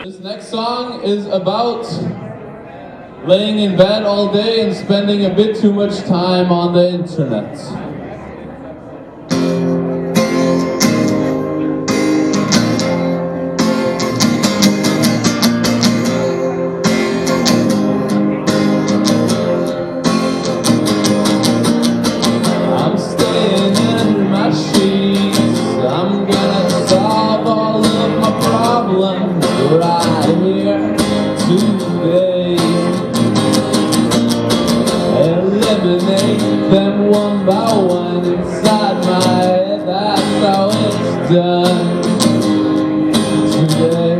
This next song is about laying in bed all day and spending a bit too much time on the internet. I'm staying in my sheets. I'm gonna solve all of my problems right here today. Eliminate them one by one inside my head. That's how it's done today.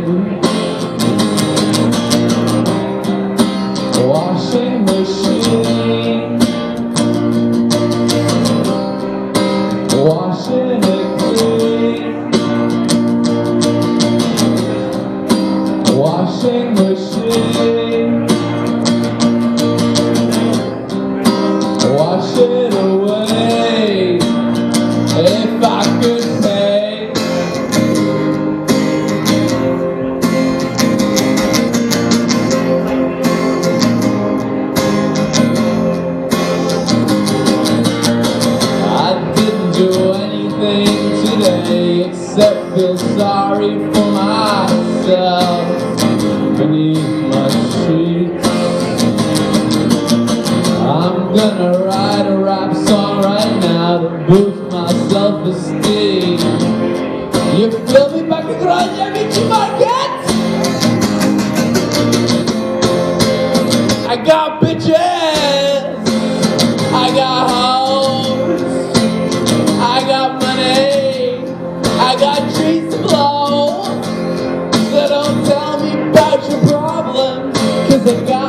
Washing machine, washing it clean. Washing machine, wash it away. If I could pay, I didn't do anything today except feel sorry for myself beneath my sheets. I'm gonna write a rap song right now to boost my self-esteem. You feel me back in Grond, Yami, Ichi, Brakke? I got bitches, I got hoes, I got money, I got trees to blow. So don't tell me about your problems, 'cause I got